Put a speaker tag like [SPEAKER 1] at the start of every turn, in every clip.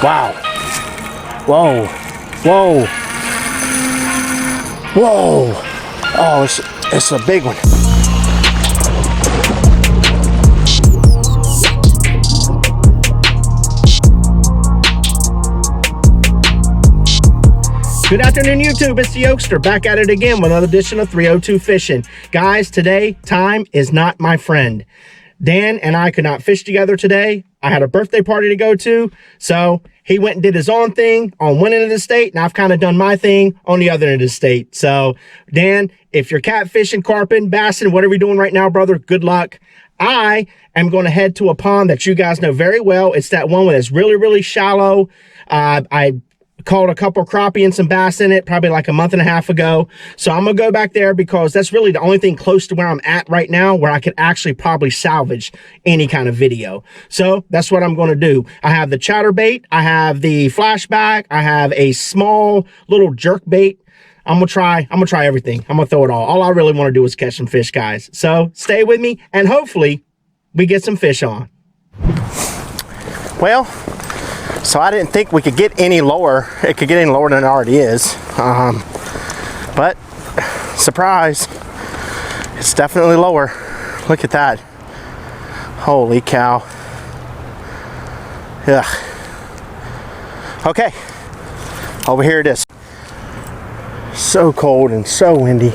[SPEAKER 1] Wow. Whoa. Whoa. Whoa. Oh, it's a big one. Good afternoon, YouTube. It's the Oakster back at it again with another edition of 302 Fishing. Guys, today, time is not my friend. Dan and I could not fish together today. I had a birthday party to go to, so he went and did his own thing on one end of the state, and I've kind of done my thing on the other end of the state. So, Dan, if you're catfishing, carping, bassing, whatever you're doing right now, brother, good luck. I am going to head to a pond that you guys know very well. It's that one that's really, really shallow. I caught a couple crappie and some bass in it probably like a month and a half ago. So I'm gonna go back there because that's really the only thing close to where I'm at right now where I could actually probably salvage any kind of video. So that's what I'm gonna do. I have the chatterbait, I have the flashback, I have a small little jerk bait. I'm gonna try everything. I'm gonna throw it all. All I really want to do is catch some fish, guys. So stay with me and hopefully we get some fish on. Well, so I didn't think we could get any lower. It could get any lower than it already is. But surprise, it's definitely lower. Look at that. Holy cow. Yeah. Okay. Over here it is. So cold and so windy.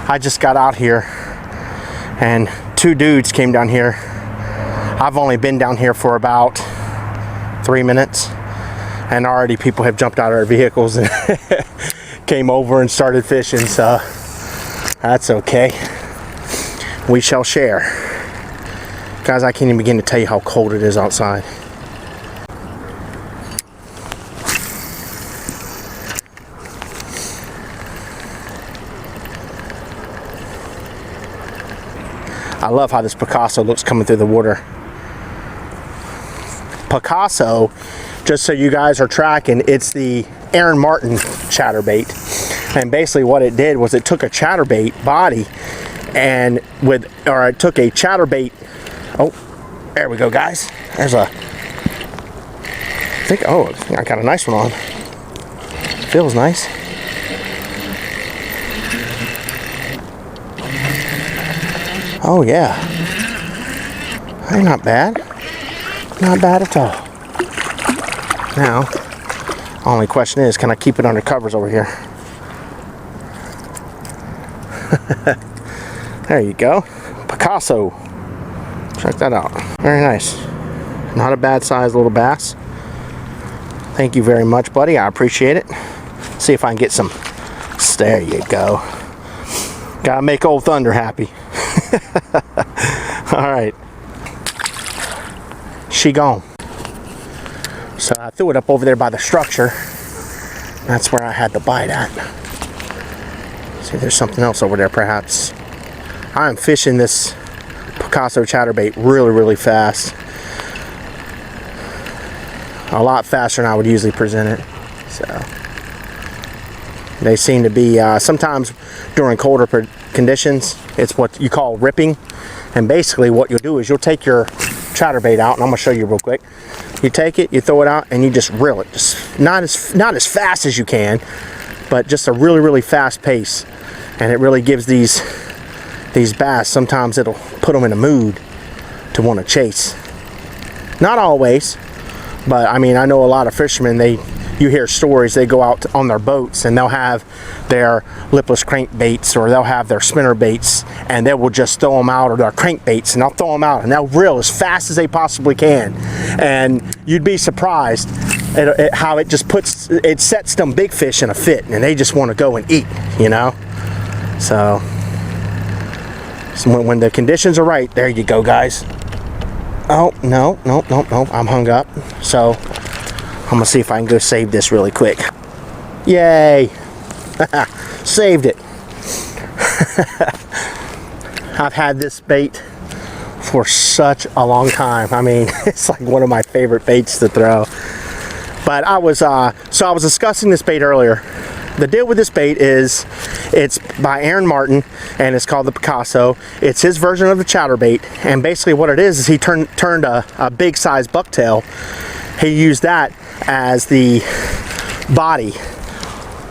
[SPEAKER 1] I just got out here and two dudes came down here. I've only been down here for about 3 minutes and already people have jumped out of their vehicles and came over and started fishing, so that's okay. We shall share. Guys, I can't even begin to tell you how cold it is outside. I love how this Picasso looks coming through the water. Picasso, just so you guys are tracking, it's the Aaron Martin chatterbait, and basically what it did was it took a chatterbait body and it took a chatterbait. Oh, there we go, guys. There's a, I got a nice one on. Feels nice. Oh yeah, hey, not bad. Not bad at all. Now, only question is, can I keep it under covers over here? There you go. Picasso. Check that out. Very nice. Not a bad sized little bass. Thank you very much, buddy. I appreciate it. See if I can get some. There you go. Gotta make old Thunder happy. All right. She gone. So I threw it up over there by the structure. That's where I had the bite at. See, there's something else over there perhaps. I'm fishing this Picasso chatterbait really, really fast. A lot faster than I would usually present it. So they seem to be, sometimes during colder conditions, it's what you call ripping. And basically what you'll do is you'll take your chatterbait out, and I'm gonna show you real quick. You take it, you throw it out, and you just reel it. Just not as fast as you can, but just a really, really fast pace. And it really gives these bass, sometimes it'll put them in a mood to want to chase. Not always, but I mean, I know a lot of fishermen, you hear stories, they go out on their boats and they'll have their lipless crankbaits or they'll have their spinner baits and they will just throw them out, or their crankbaits, and they'll throw them out and they'll reel as fast as they possibly can. And you'd be surprised at how it just sets them big fish in a fit, and they just want to go and eat, you know? So when the conditions are right, there you go, guys. Oh, no, I'm hung up. So I'm gonna see if I can go save this really quick. Yay! Saved it. I've had this bait for such a long time. I mean, it's like one of my favorite baits to throw. But I was discussing this bait earlier. The deal with this bait is it's by Aaron Martin and it's called the Picasso. It's his version of the chatterbait, and basically what it is he turned a big size bucktail he used that as the body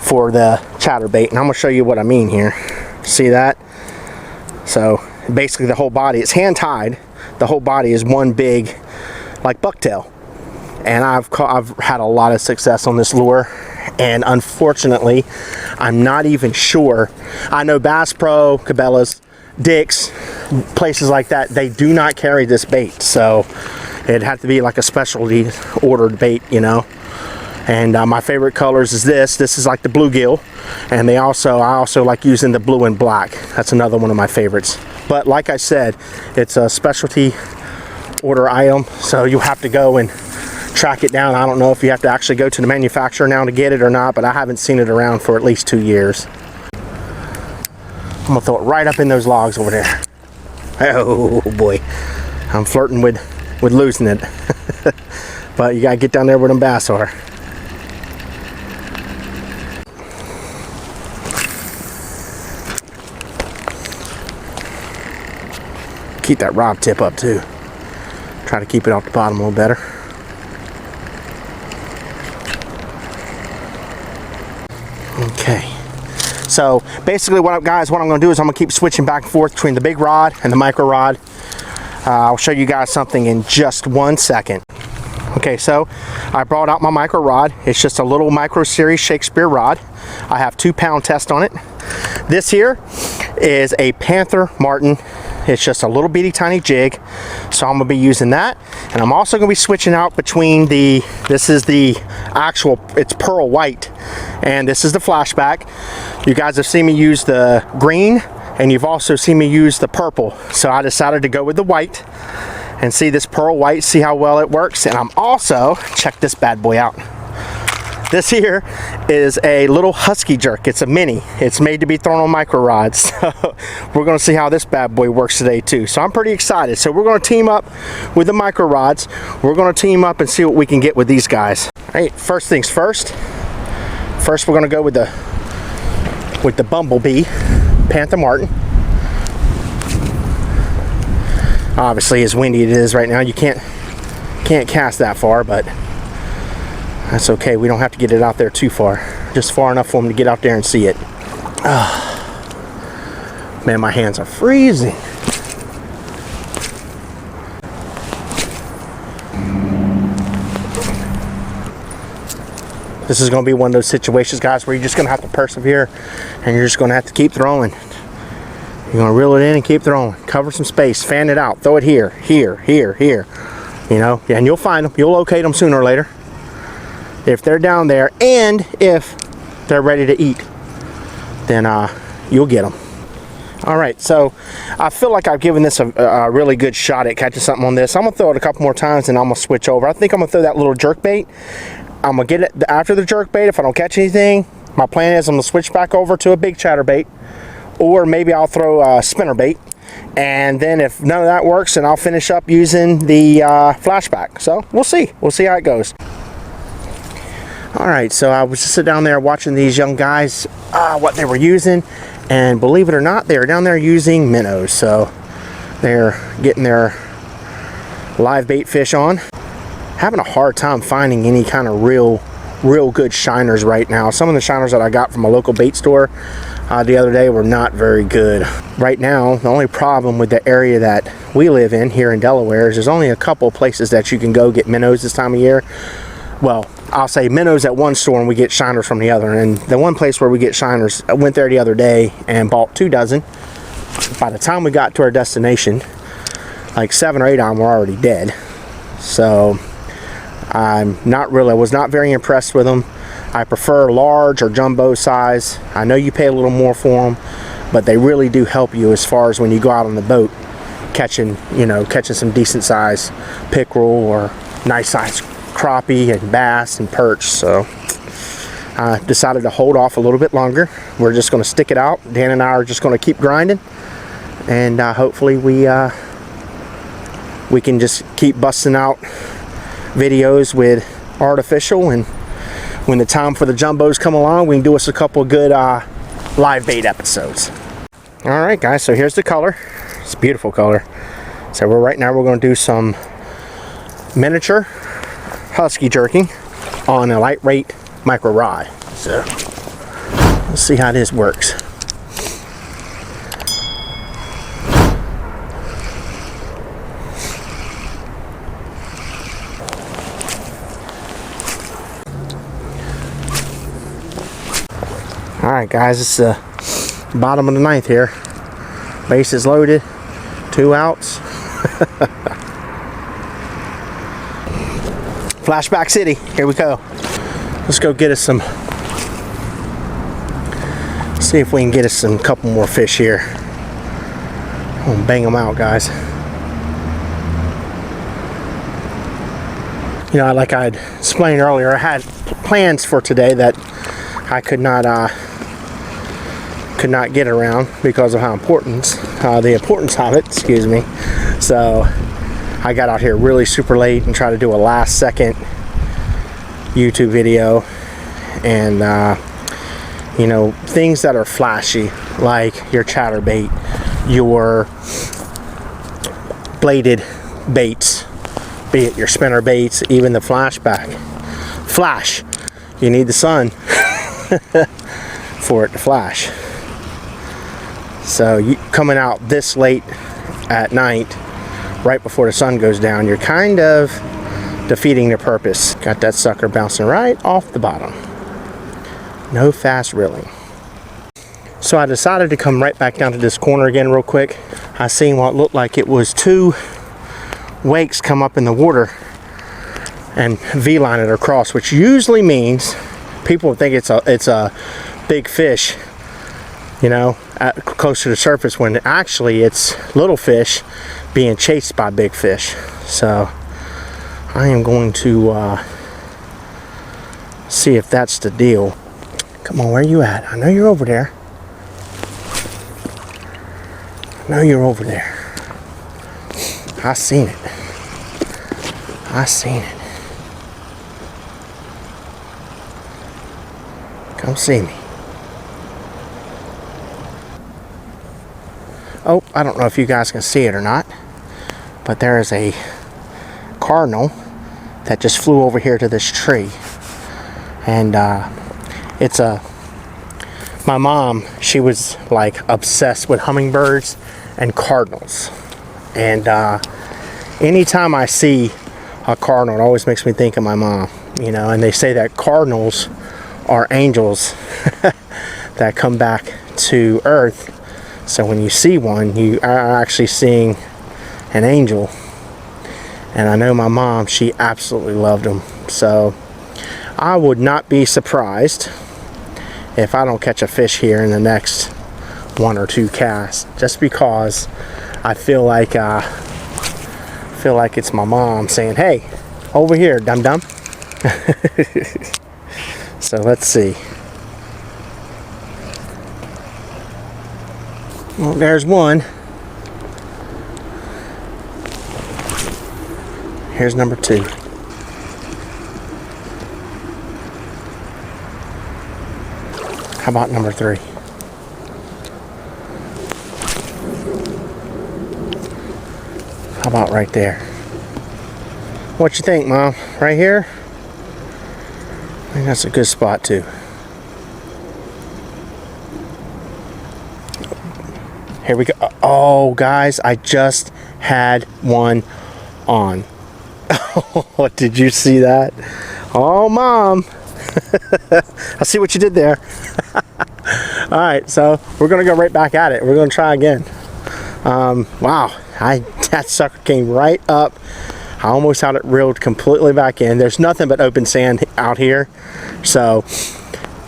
[SPEAKER 1] for the chatterbait, and I'm gonna show you what I mean here. See that? So basically the whole body, it's hand tied, the whole body is one big like bucktail, and I've had a lot of success on this lure. And unfortunately, I'm not even sure. I know Bass Pro, Cabela's, Dick's, places like that, they do not carry this bait, so it'd have to be like a specialty ordered bait, you know. And my favorite colors is this is like the bluegill, and I also like using the blue and black. That's another one of my favorites. But like I said, it's a specialty order item, so you have to go and track it down. I don't know if you have to actually go to the manufacturer now to get it or not, but I haven't seen it around for at least 2 years. I'm gonna throw it right up in those logs over there. Oh boy, I'm flirting with losing it. But you gotta get down there where them bass are. Keep that rod tip up too. Try to keep it off the bottom a little better. Okay, so basically what I'm going to do is I'm going to keep switching back and forth between the big rod and the micro rod. I'll show you guys something in just 1 second. Okay, so I brought out my micro rod. It's just a little micro series Shakespeare rod. I have 2 pound test on it. This here is a Panther Martin. It's just a little bitty tiny jig, so I'm gonna be using that. And I'm also gonna be switching out between this is the actual, it's pearl white, and this is the Flashback. You guys have seen me use the green, and you've also seen me use the purple. So I decided to go with the white and see this pearl white, see how well it works. And I'm also, check this bad boy out. This here is a little husky jerk. It's a mini. It's made to be thrown on micro rods. So we're gonna see how this bad boy works today too. So I'm pretty excited. So we're gonna team up with the micro rods. We're gonna team up and see what we can get with these guys. All right, first things first. First we're gonna go with the Bumblebee Panther Martin. Obviously, as windy it is right now, you can't cast that far, but that's okay. We don't have to get it out there too far. Just far enough for them to get out there and see it. Man, my hands are freezing. This is going to be one of those situations, guys, where you're just going to have to persevere, and you're just going to have to keep throwing. You're going to reel it in and keep throwing. Cover some space. Fan it out. Throw it here, here, here, here. You know, and you'll find them. You'll locate them sooner or later. If they're down there, and if they're ready to eat, then you'll get them. All right, so I feel like I've given this a really good shot at catching something on this. I'm gonna throw it a couple more times and I'm gonna switch over. I think I'm gonna throw that little jerk bait. I'm gonna get it after the jerk bait. If I don't catch anything, my plan is I'm gonna switch back over to a big chatterbait, or maybe I'll throw a spinner bait. And then if none of that works, then I'll finish up using the Flashback. So we'll see how it goes. All right, so I was just sitting down there watching these young guys, what they were using, and believe it or not, they were down there using minnows. So they're getting their live bait fish on. Having a hard time finding any kind of real good shiners right now. Some of the shiners that I got from a local bait store the other day were not very good. Right now, the only problem with the area that we live in here in Delaware is there's only a couple places that you can go get minnows this time of year. Well, I'll say minnows at one store and we get shiners from the other. And the one place where we get shiners, I went there the other day and bought 2 dozen. By the time we got to our destination, like 7 or 8 of them were already dead. So I was not very impressed with them. I prefer large or jumbo size. I know you pay a little more for them, but they really do help you as far as when you go out on the boat catching some decent size pickerel or nice size crappie and bass and perch. So I decided to hold off a little bit longer. We're just going to stick it out. Dan and I are just going to keep grinding, and hopefully we can just keep busting out videos with artificial, and when the time for the jumbos come along, we can do us a couple good live bait episodes. All right, guys, so here's the color. It's a beautiful color. So right now we're going to do some miniature husky jerking on a light rate micro rod. So let's see how this works. All right, guys, it's the bottom of the ninth here. Base is loaded, 2 outs. Flashback City, here we go. Let's go get us some, see if we can get us some couple more fish here. I'm gonna bang them out, guys. You know, like I'd explained earlier, I had plans for today that I could not get around because of how important, the importance of it, excuse me. So I got out here really super late and tried to do a last second YouTube video, and you know, things that are flashy, like your chatterbait, your bladed baits, be it your spinner baits, even the flashback. Flash, you need the sun for it to flash. So you coming out this late at night, right before the sun goes down, you're kind of defeating the purpose. Got that sucker bouncing right off the bottom. No fast reeling. So I decided to come right back down to this corner again real quick. I seen what looked like it was 2 wakes come up in the water and V-line it across, which usually means people think it's a big fish, you know, close to the surface, when actually it's little fish being chased by big fish. So I am going to see if that's the deal. Come on, where you at? I know you're over there. I know you're over there. I seen it. I seen it. Come see me. Oh, I don't know if you guys can see it or not, but there is a cardinal that just flew over here to this tree. And it's my mom, she was like obsessed with hummingbirds and cardinals. And anytime I see a cardinal, it always makes me think of my mom, you know. And they say that cardinals are angels that come back to earth. So when you see one, you are actually seeing an angel. And I know my mom, she absolutely loved them. So I would not be surprised if I don't catch a fish here in the next 1 or 2 casts, just because I feel like it's my mom saying, "Hey, over here, dum dum." So let's see. Well, there's one. Here's number 2. How about number 3? How about right there? What you think, Mom? Right here? I think that's a good spot too. Here we go. Oh, guys, I just had one on. Oh, did you see that? Oh, Mom. I see what you did there. All right, so we're gonna go right back at it. We're gonna try again. Wow, that sucker came right up. I almost had it reeled completely back in. There's nothing but open sand out here, so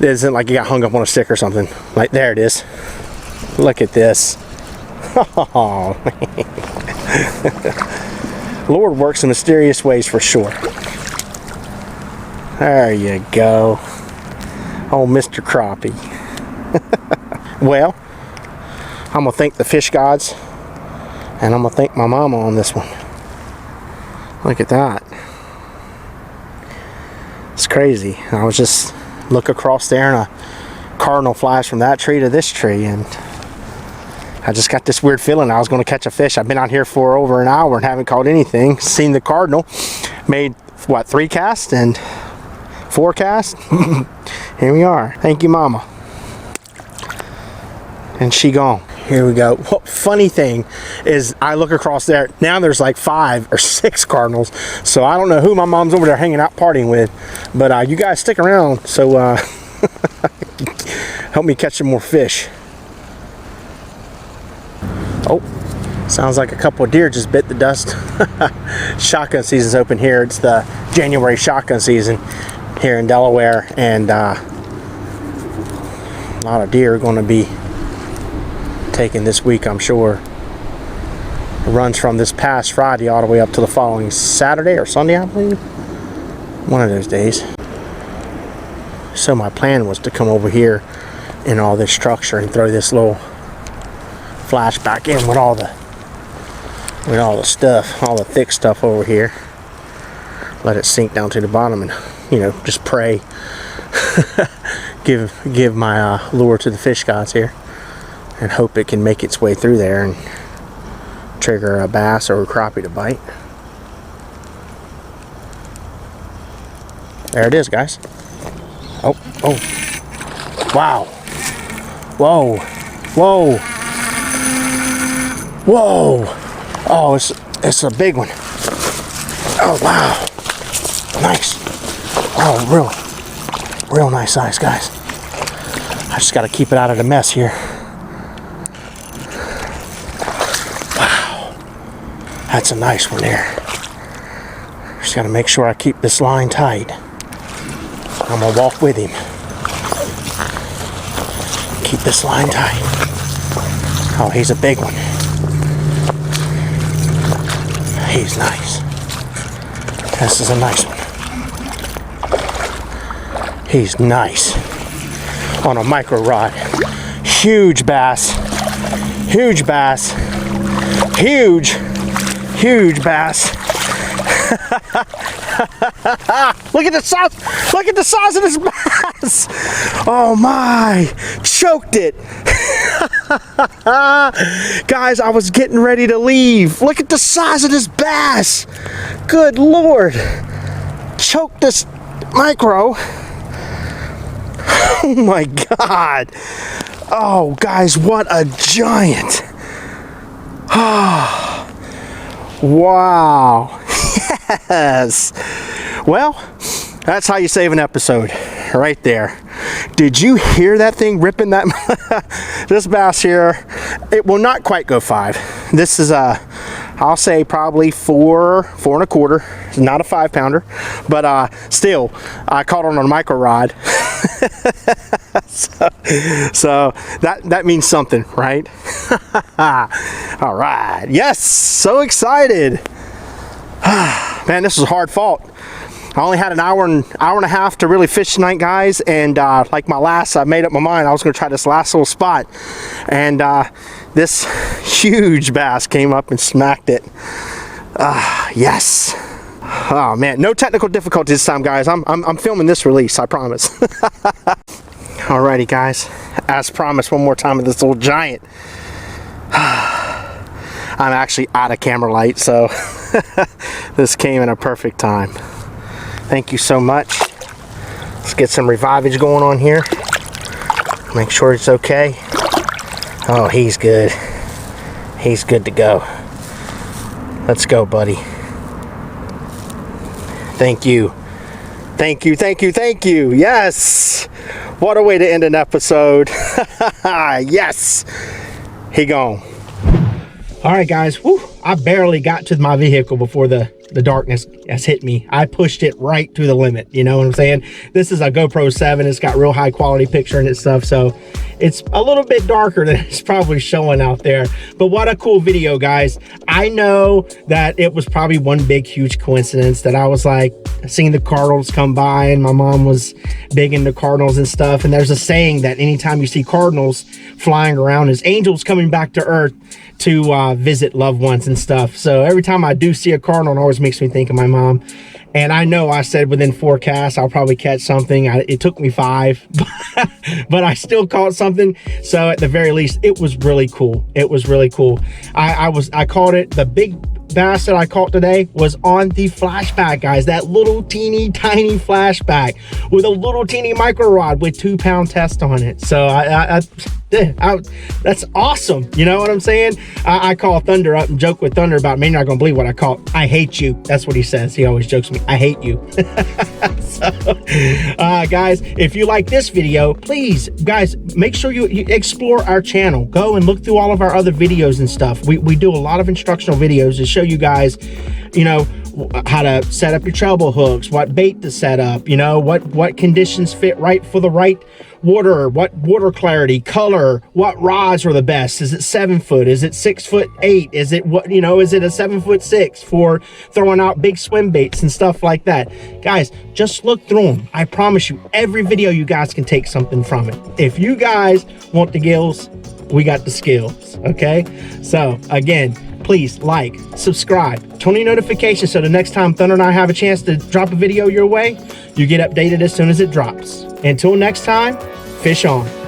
[SPEAKER 1] it isn't like you got hung up on a stick or something. Like, there it is. Look at this. Oh, Lord works in mysterious ways for sure. There you go. Oh, Mr. Crappie. Well, I'm gonna thank the fish gods, and I'm gonna thank my mama on this one. Look at that. It's crazy. I was just look across there, and a cardinal flies from that tree to this tree, and I just got this weird feeling I was going to catch a fish. I've been out here for over an hour and haven't caught anything. Seen the cardinal, made what, 3 casts and 4 casts. Here we are. Thank you, Mama. And she gone. Here we go. Well, funny thing is, I look across there, now there's like 5 or 6 cardinals, so I don't know who my mom's over there hanging out partying with, but you guys stick around, so help me catch some more fish. Oh, sounds like a couple of deer just bit the dust. Shotgun season's open here. It's the January shotgun season here in Delaware, and a lot of deer are going to be taken this week, I'm sure. It runs from this past Friday all the way up to the following Saturday or Sunday, I believe. One of those days. So my plan was to come over here in all this structure and throw this little flashback in with all the stuff, all the thick stuff over here. Let it sink down to the bottom and, you know, just pray. give my lure to the fish gods here and hope it can make its way through there and trigger a bass or a crappie to bite. There it is, guys. Oh, wow. Whoa, whoa, whoa. Oh, it's a big one. Oh, wow. Nice. Oh, real nice size, guys. I just got to keep it out of the mess here. Wow. That's a nice one there. Just got to make sure I keep this line tight. I'm going to walk with him. Keep this line tight. Oh, he's a big one. He's nice. This is a nice one. He's nice. On a micro rod. Huge bass. Huge bass. Huge bass. Look at the size. Look at the size of this bass. Oh my. Choked it. Guys, I was getting ready to leave. Look at the size of this bass. Good Lord. Choked this micro. Oh my God. Oh, guys, what a giant. Oh, wow. Yes. Well, that's how you save an episode. Right there. Did you hear that thing ripping that? This bass here, it will not quite go 5. This is I'll say probably 4 and a quarter. It's not a 5-pounder, but still, I caught on a micro rod. so that means something, right? All right. Yes, so excited. Man, this was hard fought. I only had an hour and a half to really fish tonight, guys, and like I made up my mind I was going to try this last little spot, and this huge bass came up and smacked it. Yes. Oh man, no technical difficulties this time, guys. I'm filming this release, I promise. Alrighty, guys, as promised, one more time with this little giant. I'm actually out of camera light, so this came in a perfect time. Thank you so much. Let's get some revivage going on here. Make sure it's okay. Oh, he's good. He's good to go. Let's go, buddy. Thank you. Thank you, thank you, thank you. Yes. What a way to end an episode. Yes. He gone. All right, guys. Whew, I barely got to my vehicle before the darkness has hit me. I pushed it right to the limit. You know what I'm saying? This is a GoPro 7. It's got real high quality picture and stuff, so it's a little bit darker than it's probably showing out there. But what a cool video, guys. I know that it was probably one big huge coincidence that I was like seeing the cardinals come by, and my mom was big into cardinals and stuff. And there's a saying that anytime you see cardinals flying around, is angels coming back to earth to visit loved ones and stuff. So every time I do see a cardinal, it always makes me think of my mom. And I know I said within 4 casts I'll probably catch something. It took me 5, but I still caught something. So at the very least, it was really cool. It was really cool. I caught it. The bass that I caught today was on the Flashback, guys. That little teeny tiny Flashback with a little teeny micro rod with 2-pound test on it. So that's awesome. You know what I'm saying? I call Thunder up and joke with Thunder about me not gonna believe what I caught. I hate you. That's what he says. He always jokes with me. I hate you. So, guys, if you like this video, please, guys, make sure you explore our channel. Go and look through all of our other videos and stuff. We do a lot of instructional videos to show you guys, you know, how to set up your treble hooks, what bait to set up, you know, what conditions fit right for the right water, what water clarity, color, what rods are the best. Is it 7 foot? Is it 6'8"? Is it what, you know, is it a 7'6" for throwing out big swim baits and stuff like that? Guys, just look through them. I promise you, every video you guys can take something from it. If you guys want the gills, we got the skills. Okay, so again, please like, subscribe, turn on notifications so the next time Thunder and I have a chance to drop a video your way, you get updated as soon as it drops. Until next time, fish on.